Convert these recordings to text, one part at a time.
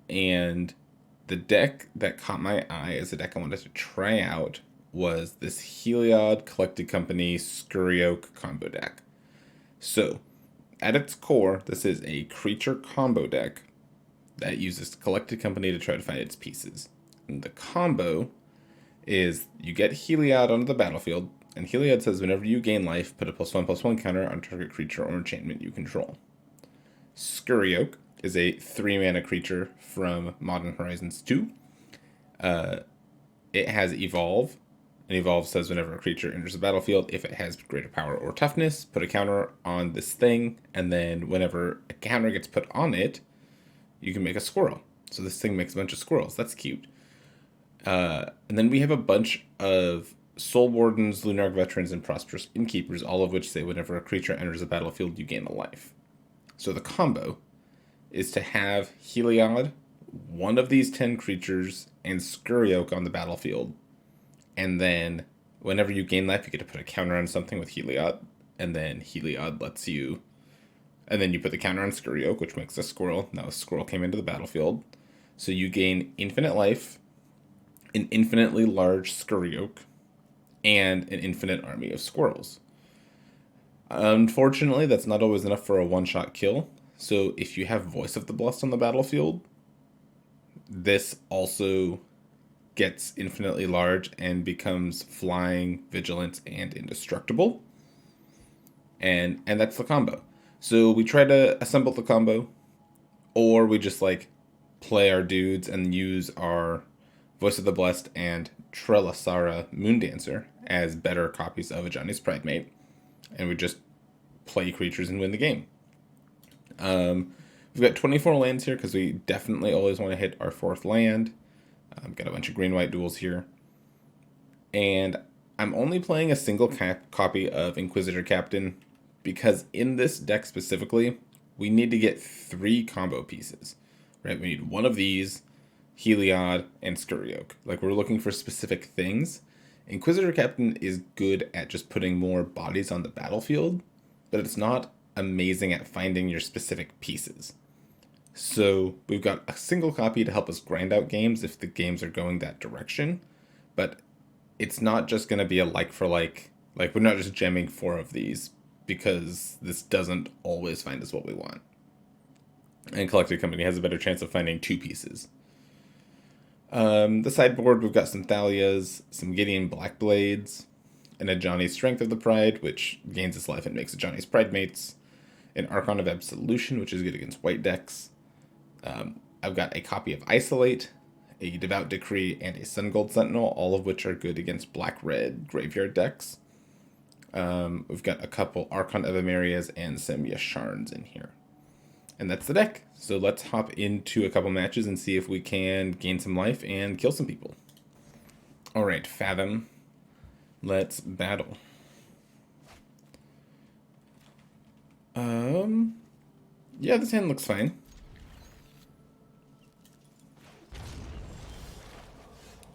And the deck that caught my eye as a deck I wanted to try out was this Heliod Collected Company Scurryoak combo deck. So, at its core, this is a creature combo deck that uses Collected Company to try to find its pieces. And the combo is you get Heliod onto the battlefield, and Heliod says whenever you gain life, put a +1/+1 counter on target creature or enchantment you control. Scurryoak is a 3-mana creature from Modern Horizons 2. It has Evolve, and Evolve says whenever a creature enters the battlefield, if it has greater power or toughness, put a counter on this thing, and then whenever a counter gets put on it, you can make a squirrel. So this thing makes a bunch of squirrels. That's cute. And then we have a bunch of Soul Wardens, Lunarch Veterans, and Prosperous Innkeepers, all of which say whenever a creature enters the battlefield, you gain a life. So the combo is to have Heliod, one of these 10 creatures, and Scurryoak on the battlefield. And then whenever you gain life, you get to put a counter on something with Heliod. And then Heliod lets you... And then you put the counter on Scurryoak, which makes a squirrel. Now a squirrel came into the battlefield. So you gain infinite life, an infinitely large Scurryoak, and an infinite army of squirrels. Unfortunately, that's not always enough for a one-shot kill. So if you have Voice of the Blessed on the battlefield, this also gets infinitely large and becomes flying, vigilant, and indestructible. And that's the combo. So we try to assemble the combo, or we just like play our dudes and use our Voice of the Blessed and Trelasara Moondancer as better copies of Ajani's Pridemate, and we just play creatures and win the game. We've got 24 lands here because we definitely always want to hit our 4th land. Got a bunch of green-white duels here. And I'm only playing a single copy of Inquisitor Captain because in this deck specifically, we need to get 3 combo pieces. Right? We need one of these, Heliod, and Scurryoak. Like, we're looking for specific things. Inquisitor Captain is good at just putting more bodies on the battlefield, but it's not amazing at finding your specific pieces. So we've got a single copy to help us grind out games if the games are going that direction, but it's not just going to be a like for like we're not just gemming 4 of these because this doesn't always find us what we want. And Collected Company has a better chance of finding 2 pieces. The sideboard, we've got some Thalias, some Gideon Blackblades, an Ajani Strength of the Pride, which gains its life and makes Ajani's Pridemates, an Archon of Absolution, which is good against white decks. I've got a copy of Isolate, a Devout Decree, and a Sun Gold Sentinel, all of which are good against black-red graveyard decks. We've got a couple Archon of Emerias and some Yasharns in here. And that's the deck. So let's hop into a couple matches and see if we can gain some life and kill some people. Alright, Fathom. Let's battle. Yeah, this hand looks fine.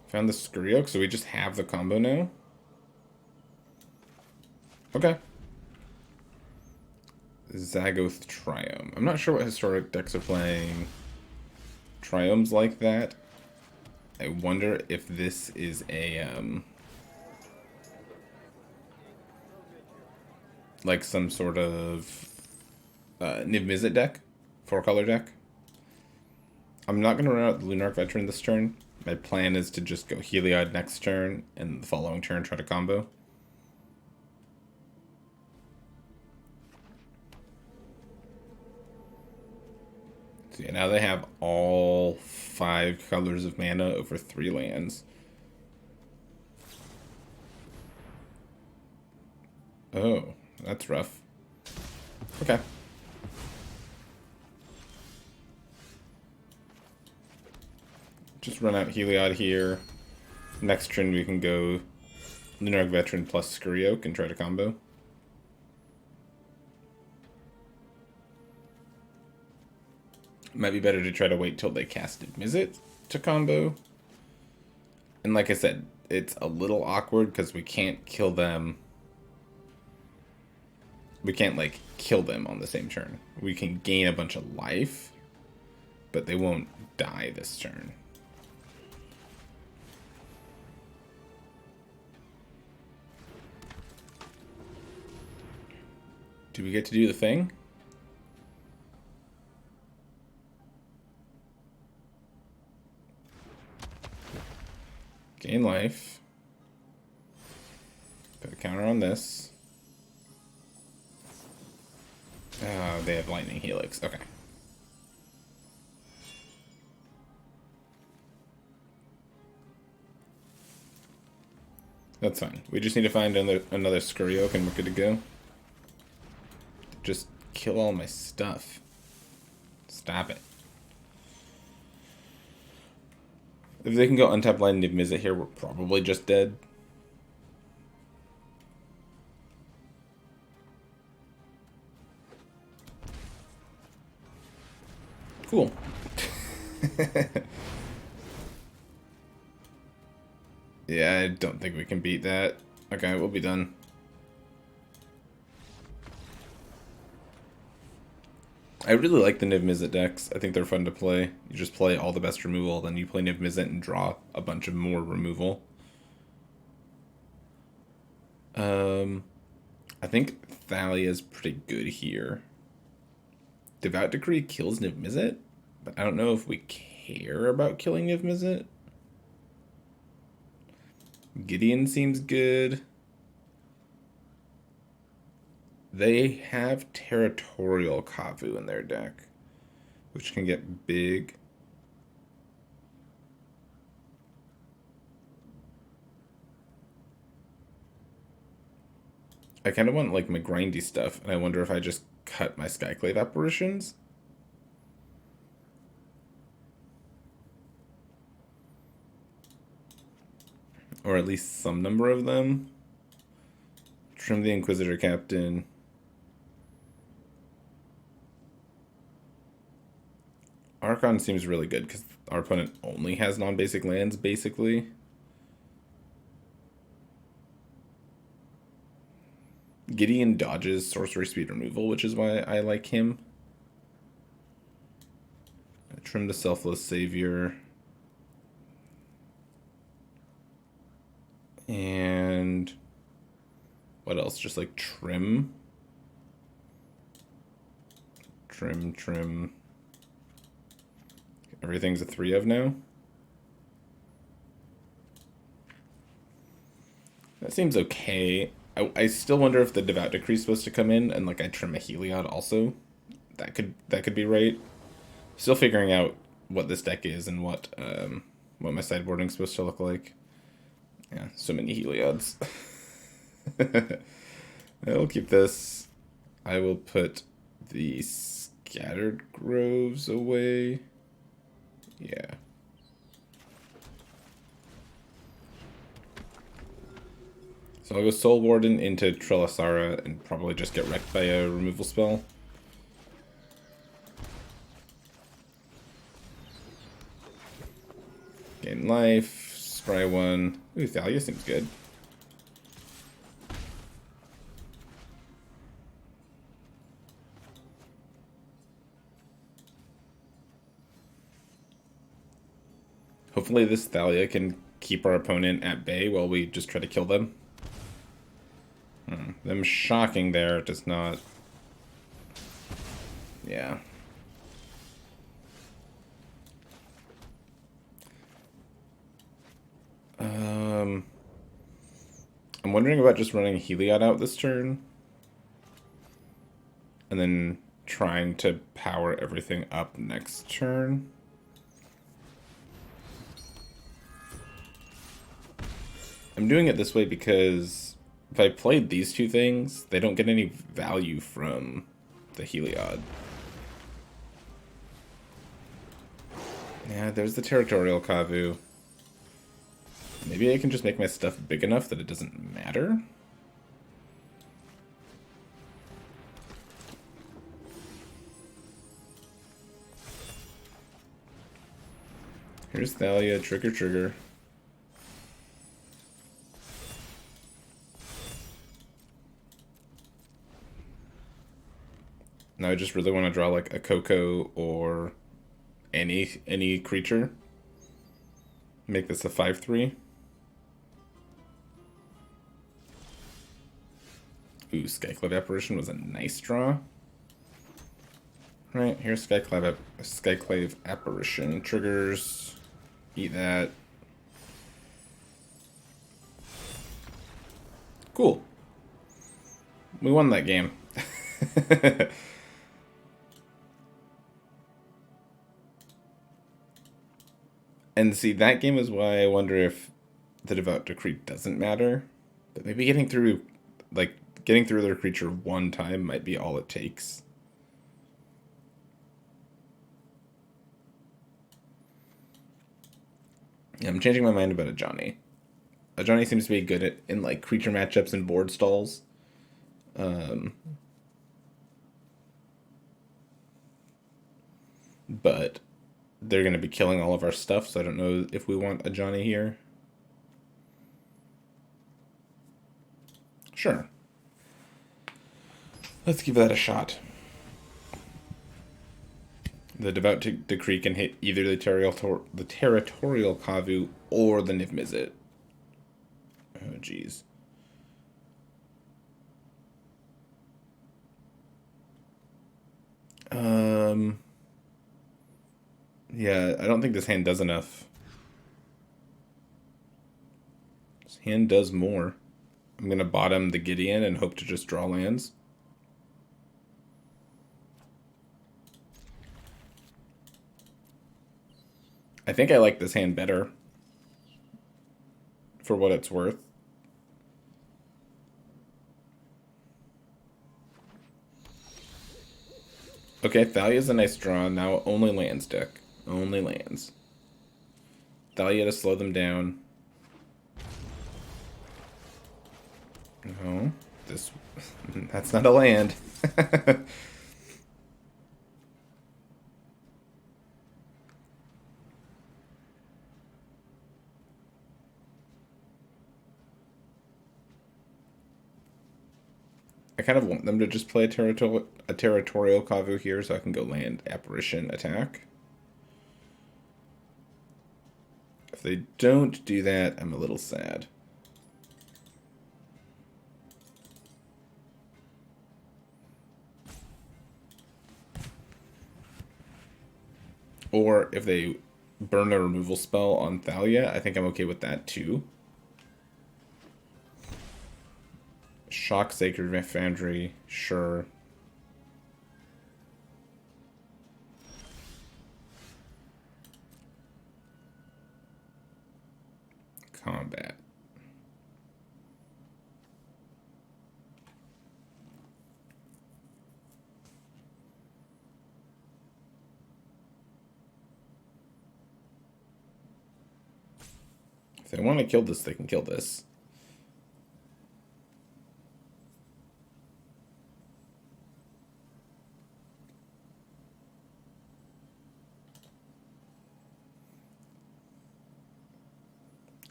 Found the Scurryoak, so we just have the combo now. Okay. Zagoth Triome. I'm not sure what historic decks are playing Triomes like that. I wonder if this is a, like some sort of Niv Mizzet deck, 4-color deck. I'm not going to run out the Lunarch Veteran this turn. My plan is to just go Heliod next turn, and the following turn try to combo. So yeah, now they have all 5 colors of mana over 3 lands. Oh, that's rough. Okay. Just run out Heliod here. Next turn we can go Lunarch Veteran plus Scurryoak and try to combo. Might be better to try to wait till they casted Mizzet to combo. And like I said, it's a little awkward because we can't kill them. We can't, like, kill them on the same turn. We can gain a bunch of life, but they won't die this turn. Do we get to do the thing? Gain life. Put a counter on this. They have lightning helix. Okay. That's fine. We just need to find another Scurry Oak and we're good to go. Just kill all my stuff. Stop it. If they can go untap Color Niv here, we're probably just dead. Cool. Yeah, I don't think we can beat that. Okay, we'll be done. I really like the Niv Mizzet decks. I think they're fun to play. You just play all the best removal, then you play Niv Mizzet and draw a bunch of more removal. I think Thalia is pretty good here. Devout Decree kills Niv Mizzet, but I don't know if we care about killing Niv Mizzet. Gideon seems good. They have Territorial Kavu in their deck, which can get big. I kind of want like my grindy stuff, and I wonder if I just cut my Skyclave Apparitions. Or at least some number of them. Trim the Inquisitor Captain. Archon seems really good because our opponent only has non-basic lands, basically. Gideon dodges sorcery speed removal, which is why I like him. Trim the Selfless Savior. And what else? Just like trim. Trim. Everything's a 3 of now. That seems okay. I still wonder if the Devout Decree is supposed to come in and like I trim a Heliod also. That could be right. Still figuring out what this deck is and what my sideboarding is supposed to look like. Yeah, so many Heliods. I'll keep this. I will put the Scattered Groves away. Yeah. So I'll go Soul Warden into Trelasara and probably just get wrecked by a removal spell. Gain life, scry 1. Ooh, Thalia seems good. Hopefully this Thalia can keep our opponent at bay while we just try to kill them. Them shocking there does not... Yeah. I'm wondering about just running Heliod out this turn. And then trying to power everything up next turn. I'm doing it this way because if I played these two things, they don't get any value from the Heliod. Yeah, there's the Territorial Kavu. Maybe I can just make my stuff big enough that it doesn't matter. Here's Thalia, trigger. Now I just really want to draw like a Coco or any creature. Make this a 5/3. Ooh, Skyclave Apparition was a nice draw. Right, here's Skyclave Apparition. Triggers. Eat that. Cool. We won that game. And see, that game is why I wonder if the Devout Decree doesn't matter. But maybe getting through their creature one time might be all it takes. Yeah, I'm changing my mind about Ajani. Ajani seems to be good in like creature matchups and board stalls. But they're going to be killing all of our stuff, so I don't know if we want Ajani here. Sure. Let's give that a shot. The Devout Decree can hit either the Territorial Kavu or the Niv Mizzet. Oh, jeez. Yeah, I don't think this hand does enough. This hand does more. I'm going to bottom the Gideon and hope to just draw lands. I think I like this hand better for what it's worth. Okay, Thalia's a nice draw. Now only lands deck. Only lands. Thalia to slow them down. No, that's not a land. I kind of want them to just play a territorial Kavu here so I can go land Apparition attack. If they don't do that, I'm a little sad. Or if they burn a removal spell on Thalia, I think I'm okay with that too. Shock Sacred Foundry, sure. Combat. If they want to kill this, they can kill this.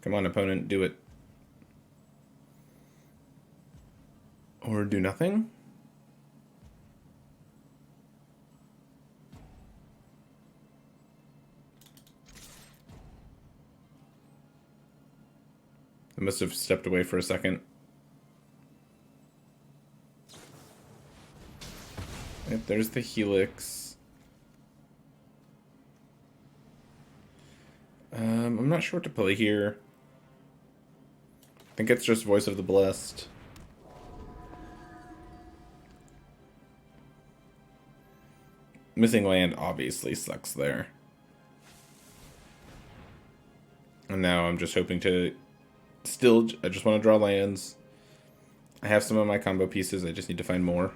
Come on, opponent, do it. Or do nothing? I must have stepped away for a second. Yep, there's the Helix. I'm not sure what to play here. I think it's just Voice of the Blessed. Missing land obviously sucks there. And now I'm just hoping to I just want to draw lands. I have some of my combo pieces, I just need to find more.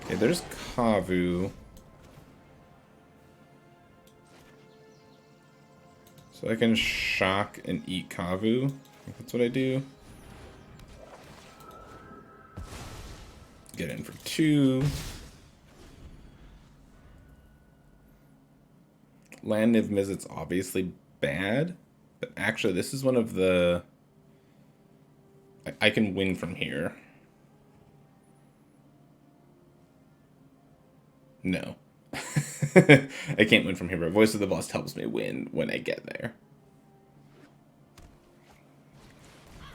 Okay, there's Kavu. So I can shock and eat Kavu. I think that's what I do. Get in for 2. Land Niv Mizzet's obviously bad, but actually this is one of the... I can win from here. No. I can't win from here, but Voice of the Boss helps me win when I get there.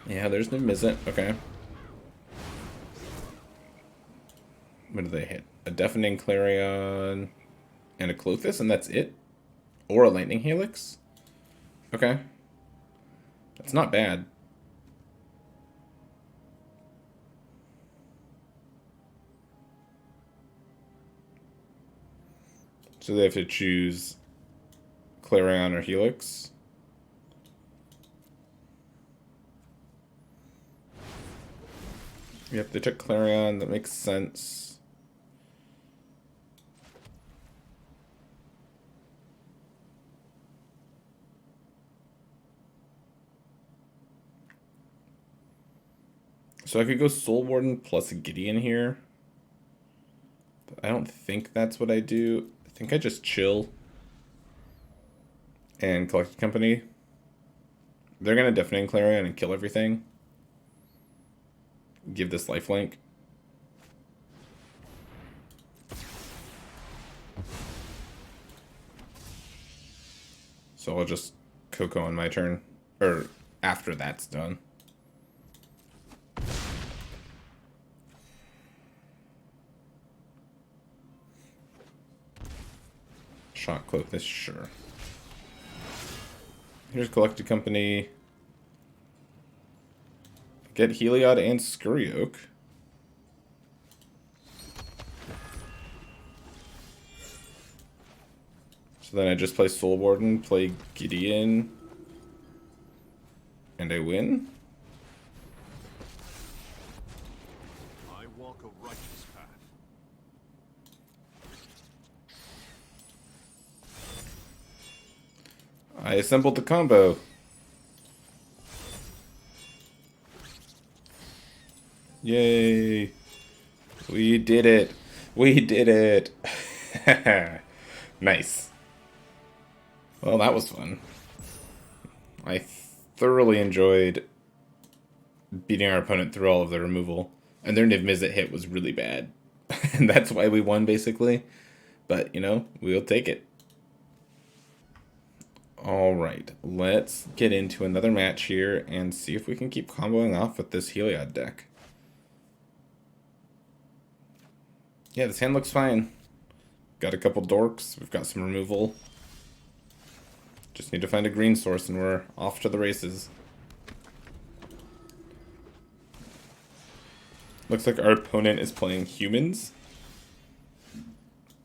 Yeah, there's no Mizzet. Okay. What do they hit? A Deafening Clarion and a Clothis, and that's it? Or a Lightning Helix? Okay. That's not bad. So they have to choose Clarion or Helix. Yep, they took Clarion. That makes sense. So I could go Soul Warden plus Gideon here. But I don't think that's what I do. I think I just chill and collect company. They're going to Deafening Clarion and kill everything. Give this lifelink. So I'll just Coco on my turn. Or after that's done. Shot Cloak this, sure. Here's Collected Company. Get Heliod and Scurryoak. So then I just play Soul Warden, play Gideon, and I win. I walk a righteous path. I assembled the combo. Yay! We did it! We did it! Nice. Well, that was fun. I thoroughly enjoyed beating our opponent through all of the removal. And their Niv Mizzet hit was really bad. And that's why we won, basically. But, you know, we'll take it. Alright, let's get into another match here and see if we can keep comboing off with this Heliod deck. Yeah, this hand looks fine. Got a couple dorks, we've got some removal. Just need to find a green source and we're off to the races. Looks like our opponent is playing humans.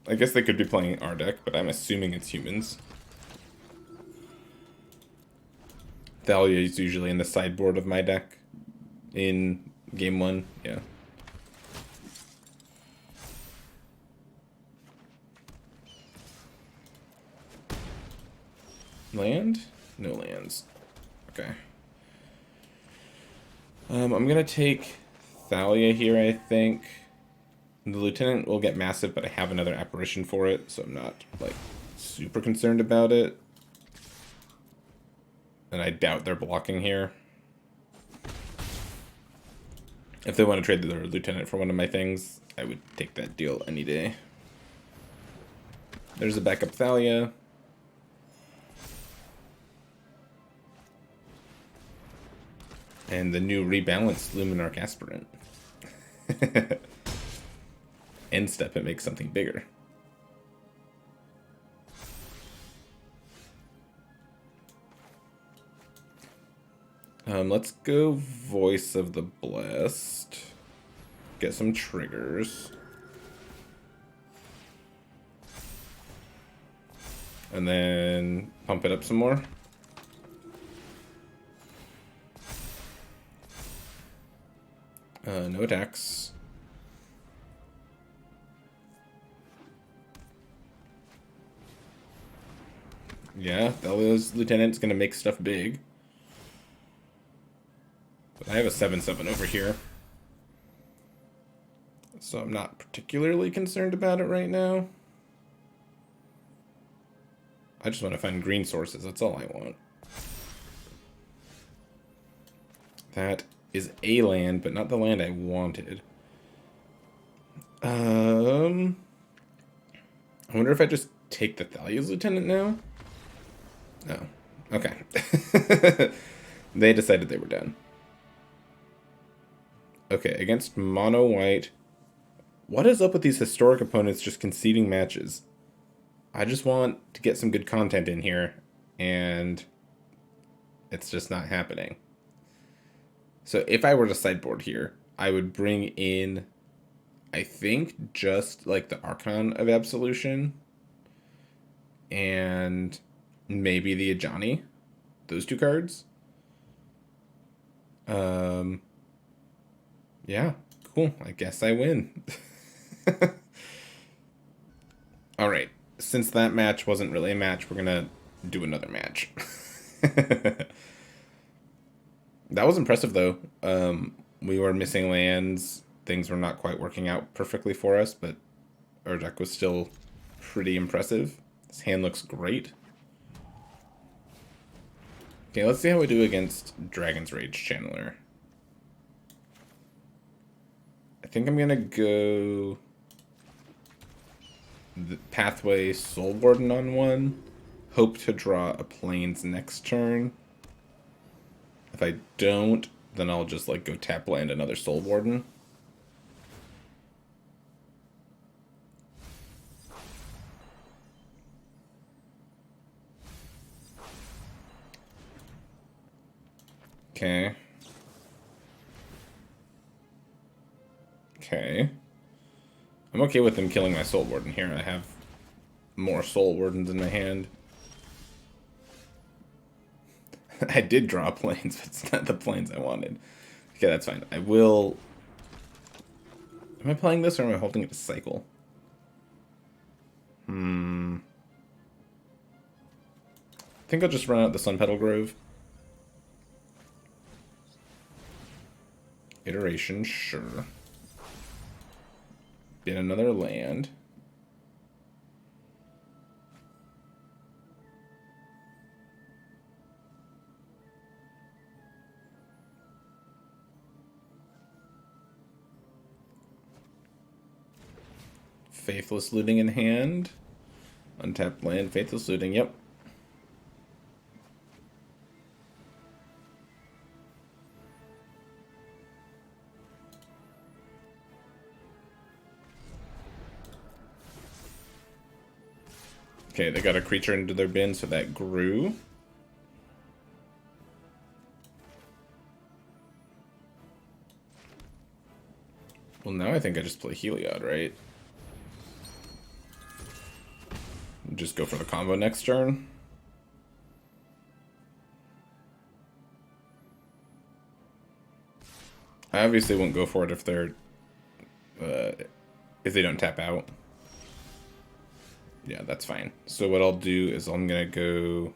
I guess they could be playing our deck, but I'm assuming it's humans. Thalia is usually in the sideboard of my deck in game 1, yeah. Land? No lands. Okay. I'm gonna take Thalia here, I think. The Lieutenant will get massive, but I have another apparition for it, so I'm not, like, super concerned about it. And I doubt they're blocking here. If they want to trade their Lieutenant for one of my things, I would take that deal any day. There's a backup Thalia. And the new rebalanced Luminarch Aspirant. End step, it makes something bigger. Let's go Voice of the Blessed. Get some triggers. And then pump it up some more. No attacks. Yeah, Thalia's Lieutenant's gonna make stuff big. But I have a 7/7 over here. So I'm not particularly concerned about it right now. I just want to find green sources, that's all I want. That is a land, but not the land I wanted. I wonder if I just take the Thalia's Lieutenant now? No. Okay. They decided they were done. Okay, against mono white. What is up with these historic opponents just conceding matches? I just want to get some good content in here, and it's just not happening. So if I were to sideboard here, I would bring in, I think, just like the Archon of Absolution and maybe the Ajani. Those two cards. Yeah, cool. I guess I win. All right. Since that match wasn't really a match, we're going to do another match. That was impressive, though. We were missing lands. Things were not quite working out perfectly for us, but our deck was still pretty impressive. His hand looks great. Okay, let's see how we do against Dragon's Rage Channeler. I think I'm going to go the Pathway Soul Warden on one. Hope to draw a Plains next turn. If I don't, then I'll just like go tap land another Soul Warden. Okay. Okay. I'm okay with them killing my Soul Warden here. I have more Soul Wardens in my hand. I did draw planes, but it's not the planes I wanted. Okay, that's fine. I will... Am I playing this or am I holding it to cycle? I think I'll just run out the Sun Petal Grove. Iteration, sure. Get another land. Faithless Looting in hand. Untapped land, Faithless Looting, yep. Okay, they got a creature into their bin, so that grew. Well, now I think I just play Heliod, right? Just go for the combo next turn. I obviously won't go for it if they're... if they don't tap out. Yeah, that's fine. So what I'll do is I'm gonna go...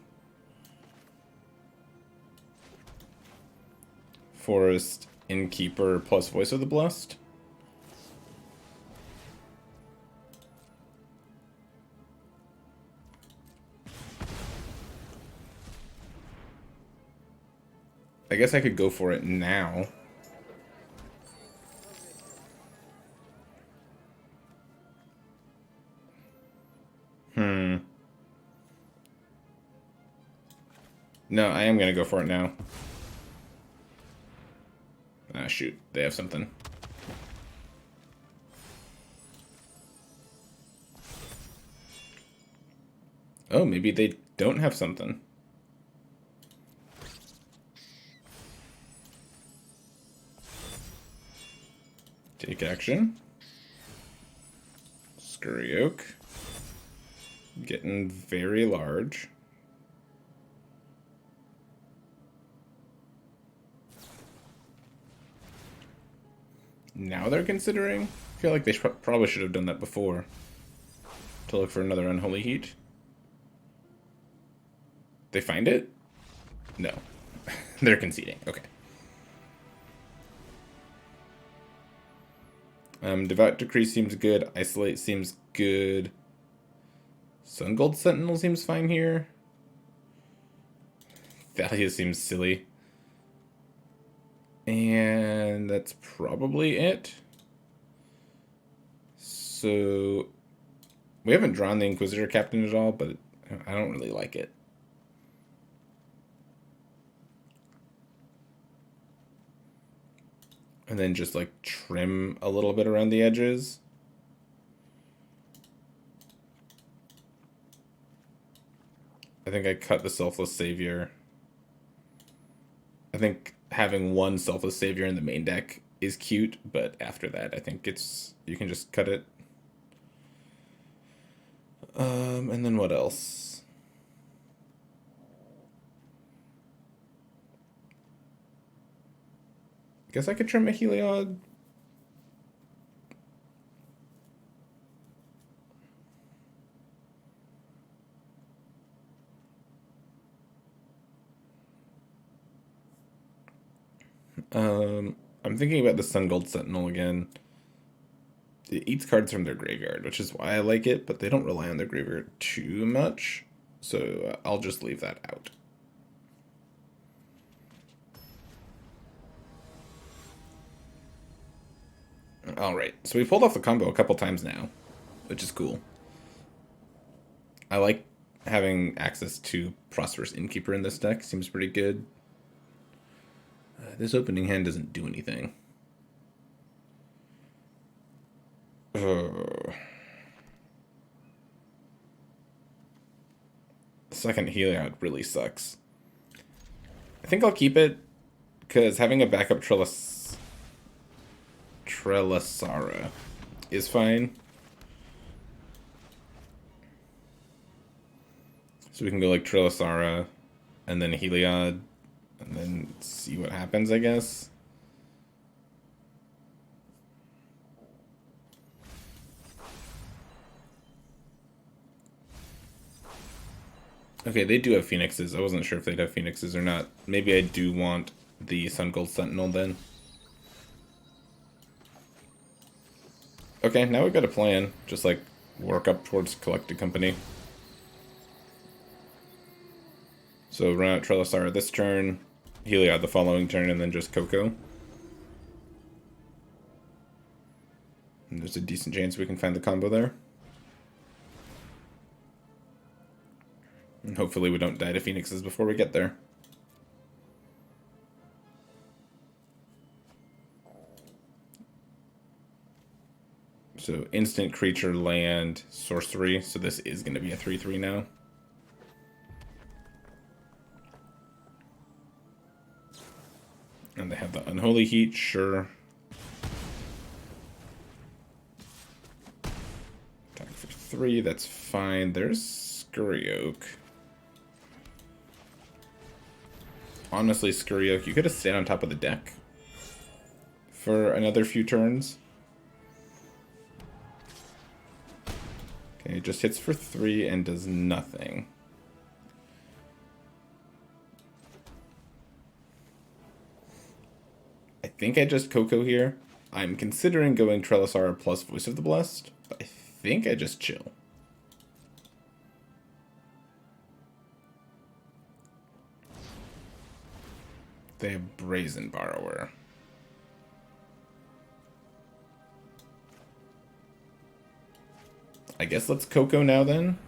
Forest Innkeeper plus Voice of the Blessed. I guess I could go for it now. No, I am going to go for it now. Ah, shoot. They have something. Oh, maybe they don't have something. Take action. Scurry Oak. Getting very large. Now they're considering? I feel like they probably should have done that before. To look for another Unholy Heat. They find it? No. They're conceding. Okay. Devout Decree seems good. Isolate seems good. Sun Gold Sentinel seems fine here. Thalia seems silly. And that's probably it. So We haven't drawn the Inquisitor Captain at all, but I don't really like it. And then just like trim a little bit around the edges. I think I cut the Selfless Savior. I think having one Selfless Savior in the main deck is cute, but after that, I think you can just cut it. And then what else? Guess I could trim a Heliod. I'm thinking about the Sun Gold Sentinel again. It eats cards from their graveyard, which is why I like it, but they don't rely on their graveyard too much, so I'll just leave that out. Alright, so we pulled off the combo a couple times now, which is cool. I like having access to Prosperous Innkeeper in this deck, seems pretty good. This opening hand doesn't do anything. Second Heliod really sucks. I think I'll keep it, because having a backup Trelasara is fine. So we can go like Trelasara, and then Heliod, and then see what happens, I guess. Okay, they do have Phoenixes. I wasn't sure if they'd have Phoenixes or not. Maybe I do want the Sun Gold Sentinel then. Okay, now we've got a plan. Just like work up towards Collected Company. So run out Trelasara this turn, Heliod the following turn, and then just Coco. And there's a decent chance we can find the combo there. And hopefully we don't die to Phoenixes before we get there. So instant creature, land, sorcery. So this is going to be a 3/3 now. And they have the Unholy Heat, sure. Attack for 3, that's fine. There's Scurry Oak. Honestly, Scurry Oak, you could have stayed on top of the deck for another few turns. Okay, it just hits for 3 and does nothing. I think I just Coco here. I'm considering going Trelasara plus Voice of the Blessed, but I think I just chill. They have Brazen Borrower. I guess let's Coco now then.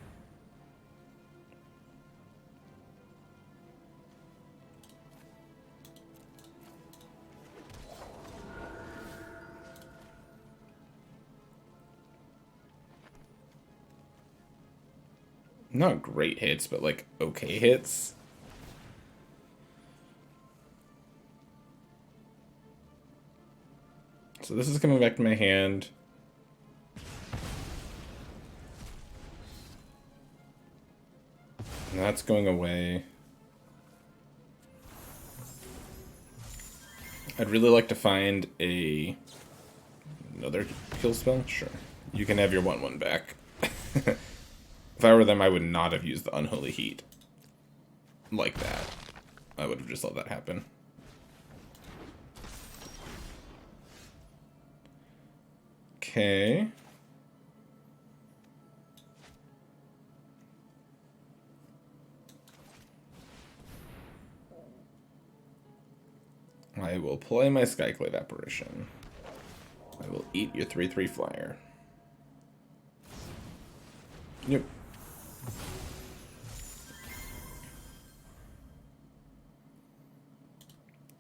Not great hits, but like okay hits. So this is coming back to my hand. And that's going away. I'd really like to find another kill spell. Sure. You can have your 1/1 back. If I were them, I would not have used the Unholy Heat like that. I would have just let that happen. Okay. I will play my Skyclave Apparition. I will eat your 3/3 flyer. Yep.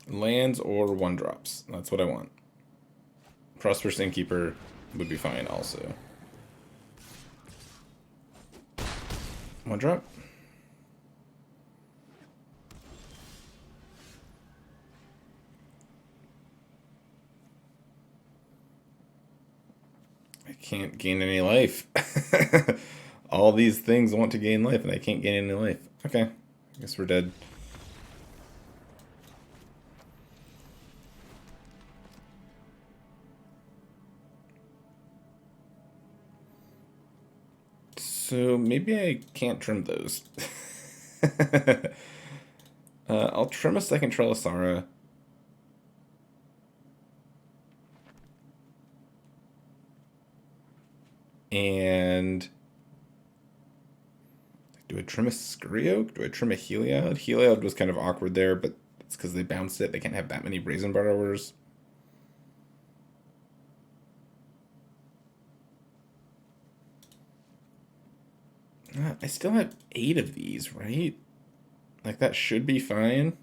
Lands or 1-drops. That's what I want. Prosperous Innkeeper would be fine also. 1-drop. I can't gain any life. All these things want to gain life, and I can't gain any life. Okay. I guess we're dead. So maybe I can't trim those. I'll trim a second Trelisara. And do I trim a Scurry Oak? Do I trim a Heliod? Heliod was kind of awkward there, but it's because they bounced it. They can't have that many Brazen Borrowers. I still have 8 of these, right? Like, that should be fine.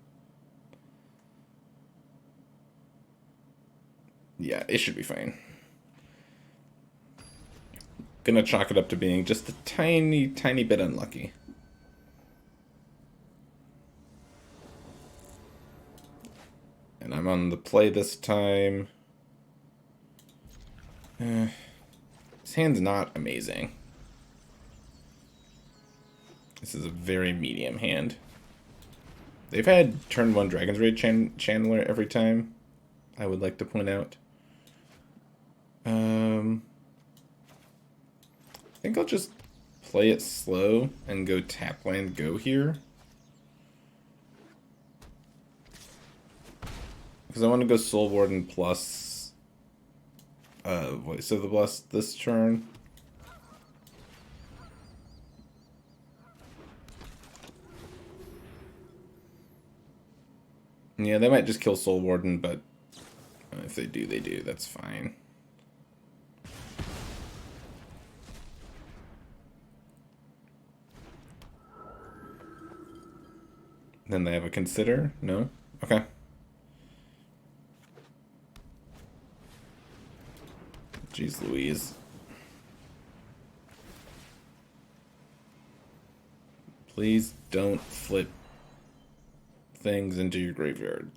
Yeah, it should be fine. Gonna chalk it up to being just a tiny, tiny bit unlucky. And I'm on the play this time. This hand's not amazing. This is a very medium hand. They've had turn 1 Dragon's Rage Channeler every time, I would like to point out. I think I'll just play it slow and go tap land go here. Because I want to go Soul Warden plus Voice of the Blessed this turn. Yeah, they might just kill Soul Warden, but if they do, they do. That's fine. Then they have a Consider? No? Okay. Jeez Louise. Please don't flip things into your graveyard.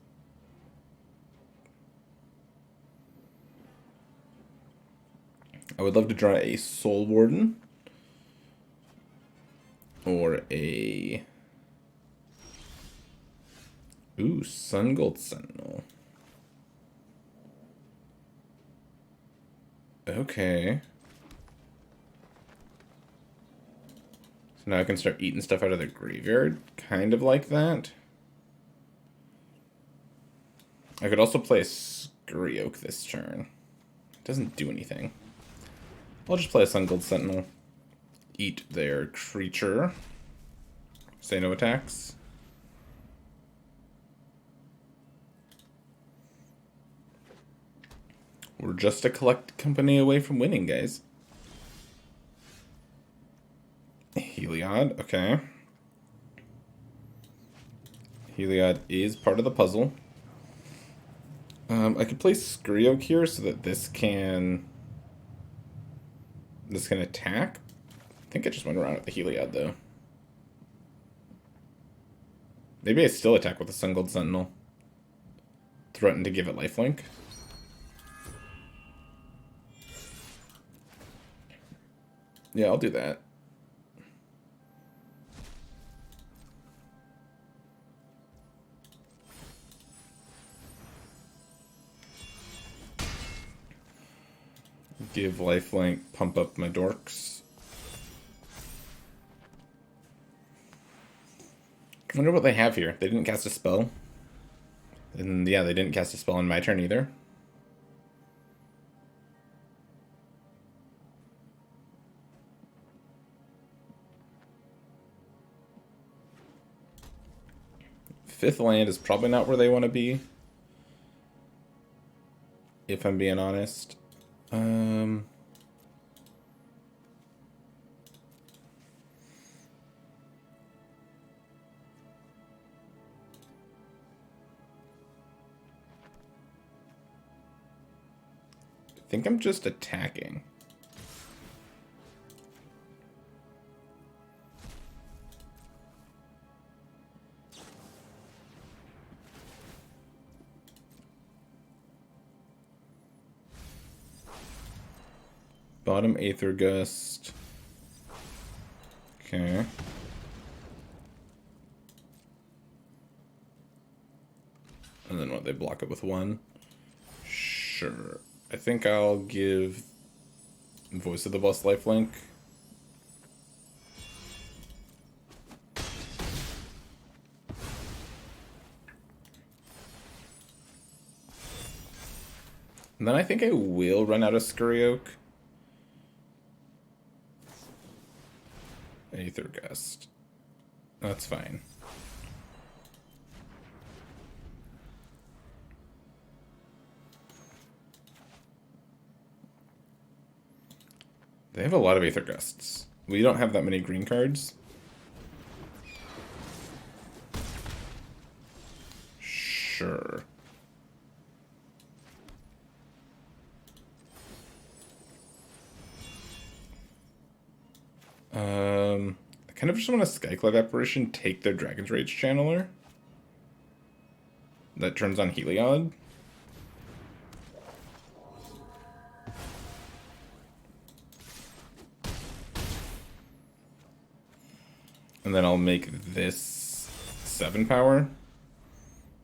I would love to draw a Soul Warden. Or a... Ooh, Sun Gold Sentinel. Okay. So now I can start eating stuff out of the graveyard. Kind of like that. I could also play a Scurry Oak this turn. It doesn't do anything. I'll just play a Sun Gold Sentinel. Eat their creature. Say no attacks. We're just a collect company away from winning, guys. Heliod, okay. Heliod is part of the puzzle. I could play Scurry Oak here so that this can attack. I think I just went around with the Heliod, though. Maybe I still attack with the Sun Gold Sentinel. Threaten to give it lifelink. Yeah, I'll do that. Give lifelink, pump up my dorks. I wonder what they have here. They didn't cast a spell. And yeah, they didn't cast a spell on my turn either. Fifth land is probably not where they want to be. If I'm being honest. think I'm just attacking. Bottom Aether Gust. Okay. And then what, they block it with 1? Sure. I think I'll give Voice of the Boss lifelink. And then I think I will run out of Scurry Oak. Aether Gust. That's fine. They have a lot of Aether Gusts. We don't have that many green cards. Sure. I kind of just want a Skyclave Apparition take their Dragon's Rage Channeler. That turns on Heliod. And then I'll make this 7 power.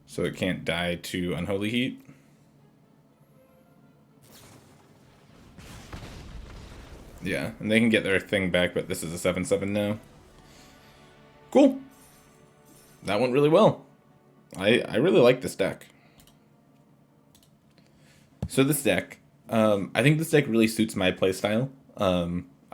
So it can't die to Unholy Heat. Yeah, and they can get their thing back, but this is a 7/7 now. Cool. That went really well. I really like this deck. So this deck, I think this deck really suits my playstyle.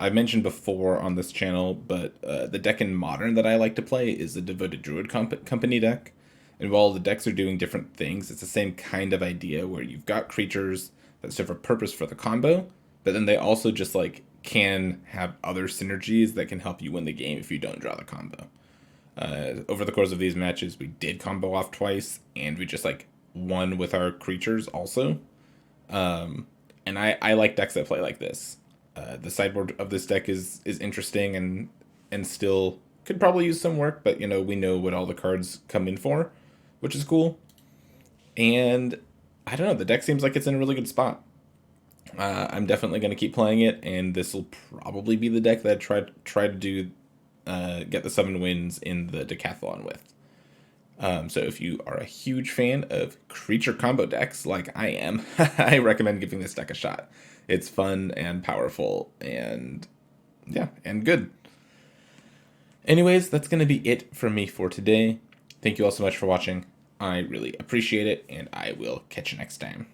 I've mentioned before on this channel, but the deck in Modern that I like to play is the Devoted Druid Company deck. And while the decks are doing different things, it's the same kind of idea where you've got creatures that serve a purpose for the combo, but then they also just like can have other synergies that can help you win the game if you don't draw the combo. Over the course of these matches, we did combo off twice, and we just like won with our creatures also. And I like decks that play like this. The sideboard of this deck is interesting and still could probably use some work, but you know, we know what all the cards come in for, which is cool. And I don't know, the deck seems like it's in a really good spot. I'm definitely going to keep playing it, and this will probably be the deck that I try to do get the 7 wins in the Decathlon with. So if you are a huge fan of creature combo decks like I am, I recommend giving this deck a shot. It's fun and powerful and yeah, and good. Anyways, that's going to be it from me for today. Thank you all so much for watching. I really appreciate it, and I will catch you next time.